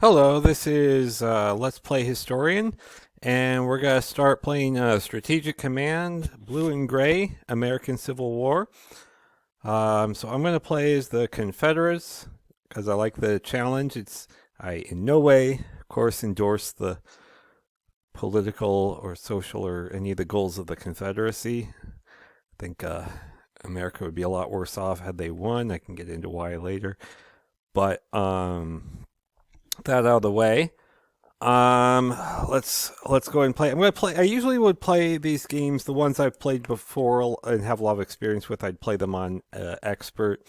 Hello, this is Let's Play Historian, and we're going to start playing Strategic Command, Blue and Gray, American Civil War. So I'm going to play as the Confederates, because I like the challenge. I in no way, of course, endorse the political or social or any of the goals of the Confederacy. I think America would be a lot worse off had they won. I can get into why later. But that out of the way. Let's go ahead and play. I'm gonna play. I usually would play these games, the ones I've played before and have a lot of experience with. I'd play them on expert,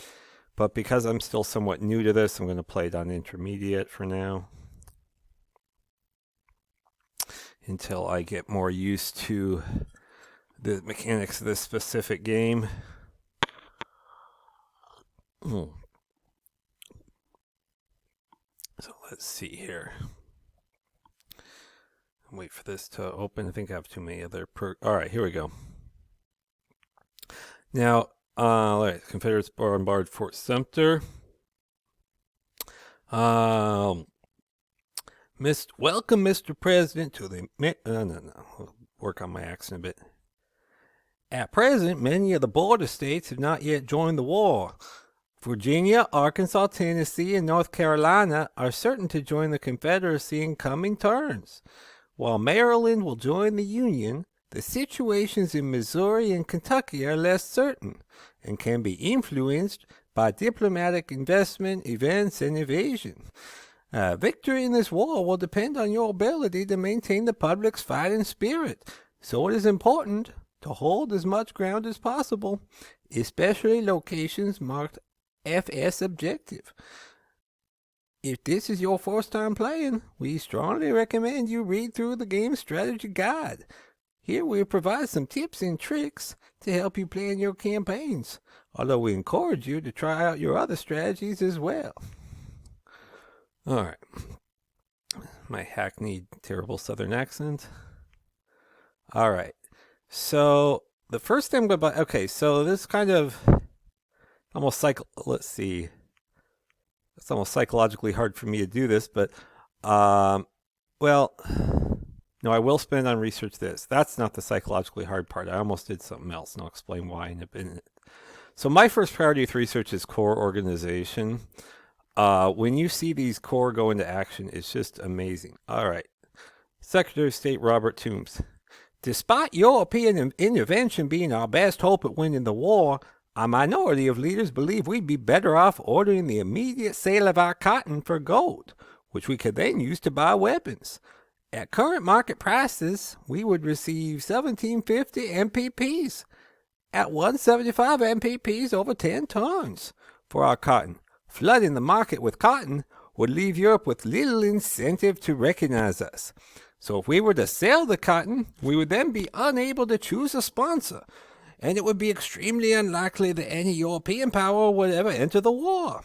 but because I'm still somewhat new to this, I'm gonna play it on intermediate for now until I get more used to the mechanics of this specific game. So let's see here. Wait for this to open. I think I have too many other all right, here we go. Now, all right, Confederates bombard Fort Sumter. Welcome, Mr. President, to the. No. I'll work on my accent a bit. At present, many of the border states have not yet joined the war. Virginia, Arkansas, Tennessee, and North Carolina are certain to join the Confederacy in coming terms. While Maryland will join the Union, the situations in Missouri and Kentucky are less certain and can be influenced by diplomatic investment, events, and evasion. Victory in this war will depend on your ability to maintain the public's fighting spirit, so it is important to hold as much ground as possible, especially locations marked FS objective. If this is your first time playing, we strongly recommend you read through the game strategy guide. Here we provide some tips and tricks to help you plan your campaigns, although we encourage you to try out your other strategies as well. Alright. My hackneyed, terrible southern accent. Alright. So, the first thing about... Okay, so this kind of... Almost let's see... It's almost psychologically hard for me to do this, but, well, no, I will spend on research this. That's not the psychologically hard part. I almost did something else, and I'll explain why in a minute. So my first priority with research is core organization. When you see these core go into action, it's just amazing. All right. Secretary of State Robert Toombs. Despite European intervention being our best hope at winning the war, a minority of leaders believe we'd be better off ordering the immediate sale of our cotton for gold, which we could then use to buy weapons. At current market prices, we would receive 1750 MPPs at 175 MPPs over 10 tons for our cotton. Flooding the market with cotton would leave Europe with little incentive to recognize us. So if we were to sell the cotton, we would then be unable to choose a sponsor, and it would be extremely unlikely that any European power would ever enter the war.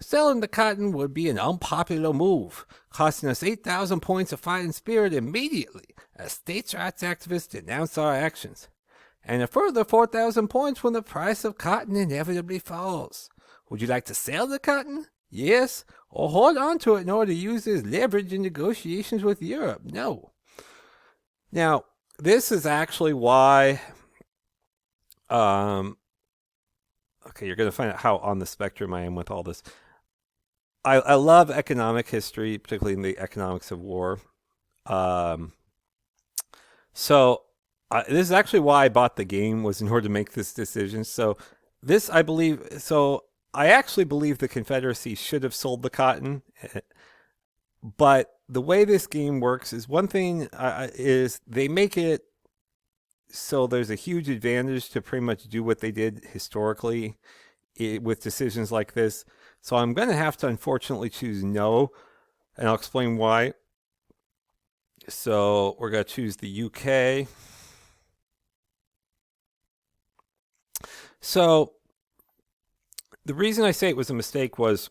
Selling the cotton would be an unpopular move, costing us 8,000 points of fighting spirit immediately as states' rights activists denounce our actions, and a further 4,000 points when the price of cotton inevitably falls. Would you like to sell the cotton? Yes, or hold on to it in order to use it as leverage in negotiations with Europe? No. Now, this is actually why... Okay, you're going to find out how on the spectrum I am with all this. I love economic history, particularly in the economics of war. So this is actually why I bought the game, was in order to make this decision. So this, I actually believe the Confederacy should have sold the cotton. But the way this game works is, one thing is they make it so there's a huge advantage to pretty much do what they did historically with decisions like this. So I'm going to have to unfortunately choose no, and I'll explain why. So we're going to choose the UK. So the reason I say it was a mistake was,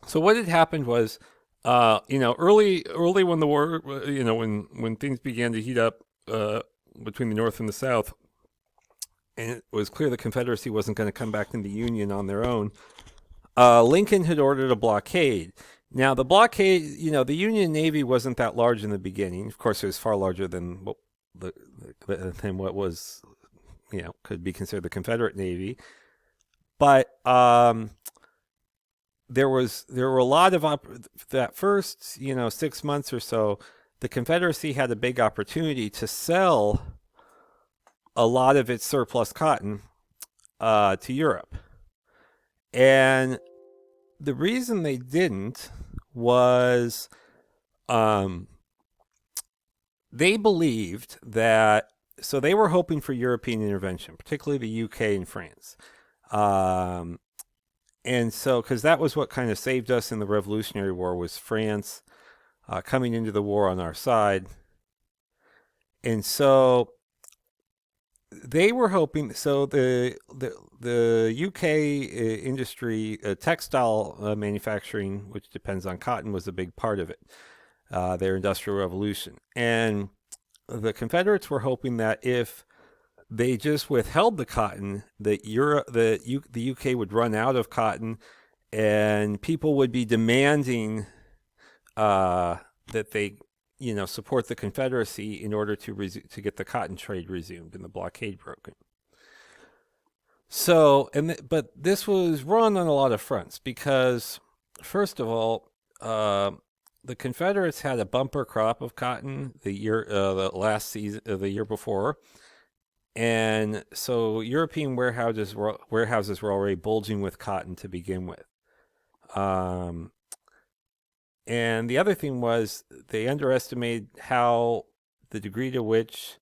so what had happened was, early when the war, when things began to heat up, between the North and the South, and it was clear the Confederacy wasn't going to come back in the Union on their own, Lincoln had ordered a blockade. Now the blockade, the Union Navy wasn't that large in the beginning. Of course, it was far larger than what was could be considered the Confederate Navy. But there were a lot of that first 6 months or so. The Confederacy had a big opportunity to sell a lot of its surplus cotton to Europe, and the reason they didn't was um, they believed that, so they were hoping for European intervention, particularly the UK and France. Um, and so, because that was what kind of saved us in the Revolutionary War, was France coming into the war on our side. And so they were hoping. So the UK industry, textile manufacturing, which depends on cotton, was a big part of it. Their industrial revolution, and the Confederates were hoping that if they just withheld the cotton, that the UK would run out of cotton, and people would be demanding that they, support the Confederacy in order to get the cotton trade resumed and the blockade broken. So, but this was wrong on a lot of fronts because, first of all, the Confederates had a bumper crop of cotton the last season, the year before, and so European warehouses were already bulging with cotton to begin with. Um, and the other thing was they underestimated how the degree to which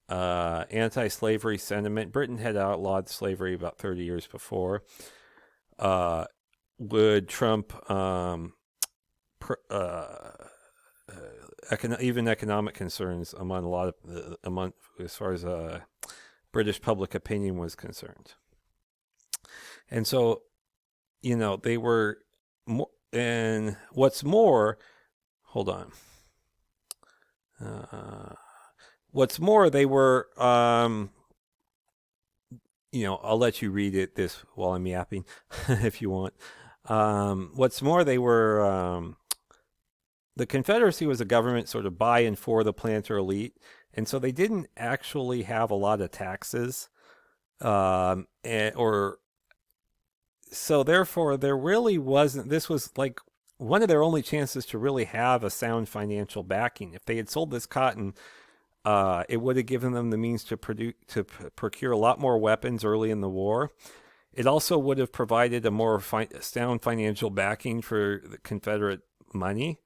anti-slavery sentiment. Britain had outlawed slavery about 30 years before. Uh, would trump even economic concerns among a lot of among as far as British public opinion was concerned. And so, they were more. And what's more, hold on. What's more, they were, I'll let you read this while I'm yapping, if you want. What's more, they were, the Confederacy was a government sort of by and for the planter elite, and so they didn't actually have a lot of taxes, or so therefore there really wasn't. This was like one of their only chances to really have a sound financial backing. If they had sold this cotton, it would have given them the means to procure a lot more weapons early in the war. It also would have provided a more sound financial backing for the Confederate money.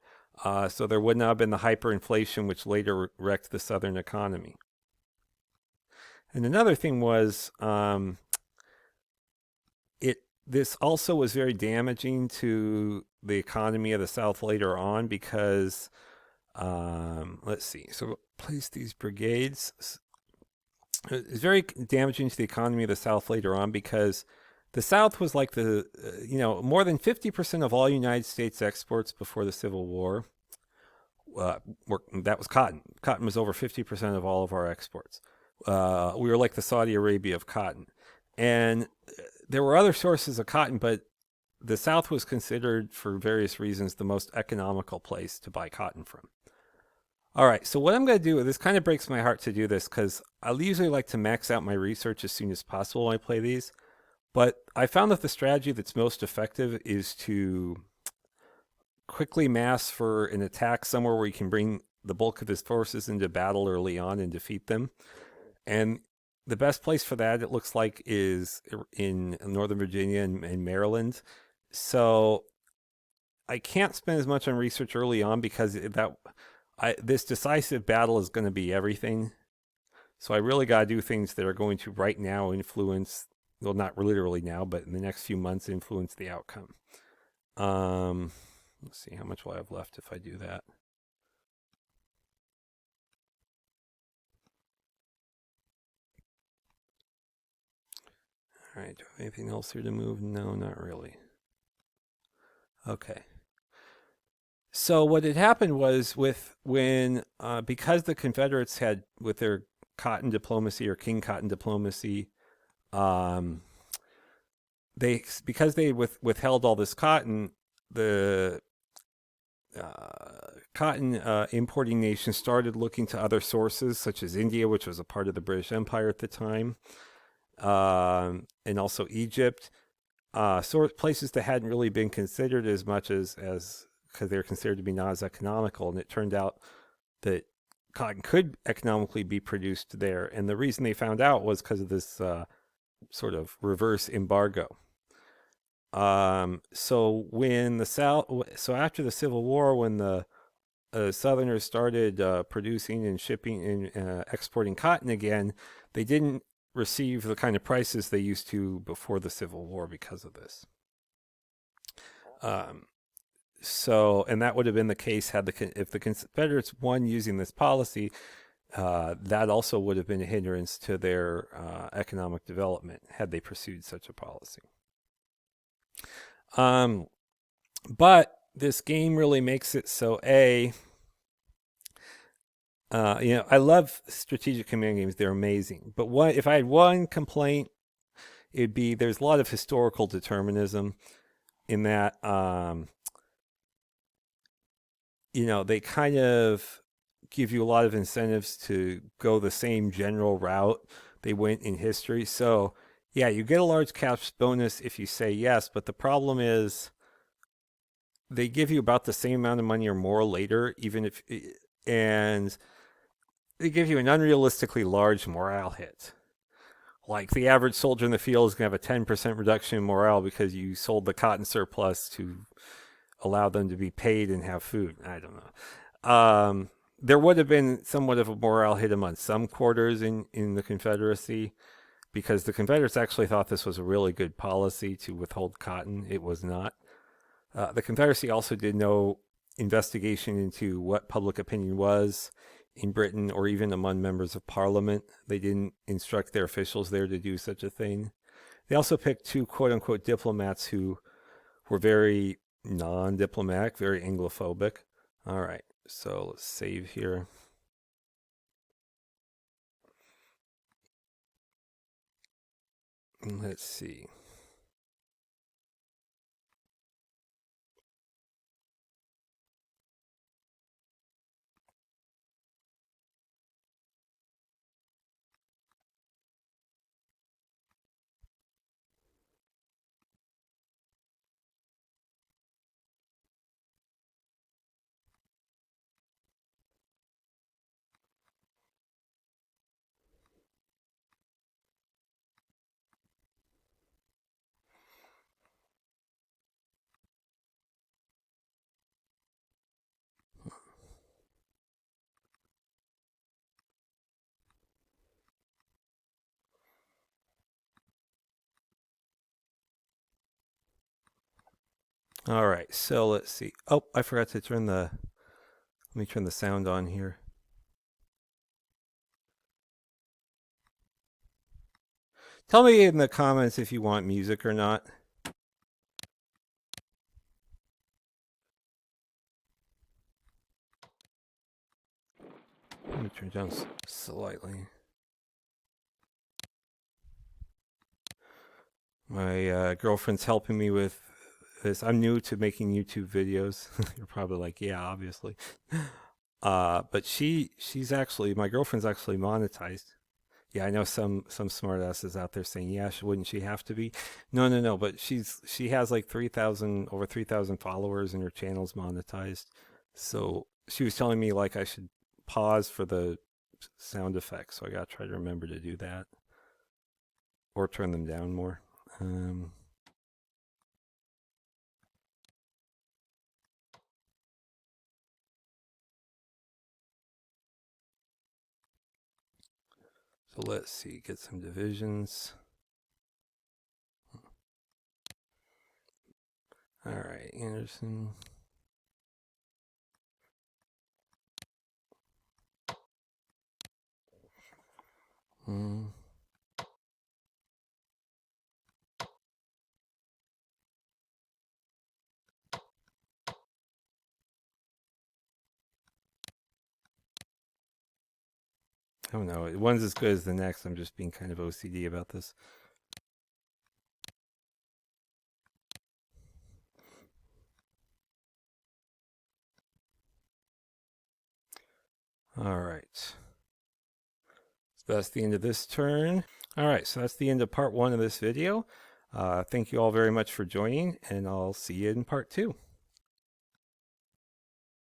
So there would not have been the hyperinflation which later wrecked the Southern economy. And another thing was, this also was very damaging to the economy of the South later on because, let's see, so place these brigades. It's very damaging to the economy of the South later on because the South was like more than 50% of all United States exports before the Civil War. That was cotton. Cotton was over 50% of all of our exports. We were like the Saudi Arabia of cotton. And there were other sources of cotton, but the South was considered, for various reasons, the most economical place to buy cotton from. All right, so what I'm going to do, this kind of breaks my heart to do this because I usually like to max out my research as soon as possible when I play these. But I found that the strategy that's most effective is to quickly mass for an attack somewhere where you can bring the bulk of his forces into battle early on and defeat them. And the best place for that, it looks like, is in Northern Virginia and Maryland. So I can't spend as much on research early on because this decisive battle is going to be everything. So I really got to do things that are going to right now influence, well, not literally now, but in the next few months influence the outcome. Let's see, how much will I have left if I do that? All right, do I have anything else here to move? No, not really. Okay. So what had happened was because the Confederates had, with their cotton diplomacy or King Cotton diplomacy, um, because they withheld all this cotton, the cotton importing nations started looking to other sources, such as India, which was a part of the British Empire at the time, and also Egypt, places that hadn't really been considered as much as because they were considered to be not as economical. And it turned out that cotton could economically be produced there. And the reason they found out was because of this sort of reverse embargo. So when the South, so after the Civil War, when the Southerners started producing and shipping and exporting cotton again, they didn't receive the kind of prices they used to before the Civil War because of this. Um, and that would have been the case had if the Confederates won using this policy, that also would have been a hindrance to their economic development had they pursued such a policy. But this game really makes it so I love strategic command games; they're amazing. But if I had one complaint, it'd be there's a lot of historical determinism in that. They kind of give you a lot of incentives to go the same general route they went in history. So, yeah, you get a large cash bonus if you say yes, but the problem is they give you about the same amount of money or more later, and they give you an unrealistically large morale hit. Like the average soldier in the field is going to have a 10% reduction in morale because you sold the cotton surplus to allow them to be paid and have food. I don't know. There would have been somewhat of a morale hit among some quarters in the Confederacy because the Confederates actually thought this was a really good policy to withhold cotton. It was not. The Confederacy also did no investigation into what public opinion was in Britain or even among members of Parliament. They didn't instruct their officials there to do such a thing. They also picked two quote unquote diplomats who were very non diplomatic, very Anglophobic. All right, so let's save here. Let's see. All right, so let's see. Oh, I forgot to turn the. Let me turn the sound on here. Tell me in the comments if you want music or not. Let me turn it down slightly. My girlfriend's helping me with this. I'm new to making YouTube videos. You're probably like, yeah, obviously. But she's actually my girlfriend's actually monetized. Yeah, I know some smartasses out there saying, yeah, wouldn't she have to be? No, no, no. But she has like 3,000 over 3,000 followers and her channel's monetized. So she was telling me like I should pause for the sound effects. So I gotta try to remember to do that or turn them down more. So let's see, get some divisions. All right, Anderson. Hmm. I don't know. One's as good as the next. I'm just being kind of OCD about this. All right. So that's the end of this turn. All right, so that's the end of part 1 of this video. Thank you all very much for joining, and I'll see you in part 2.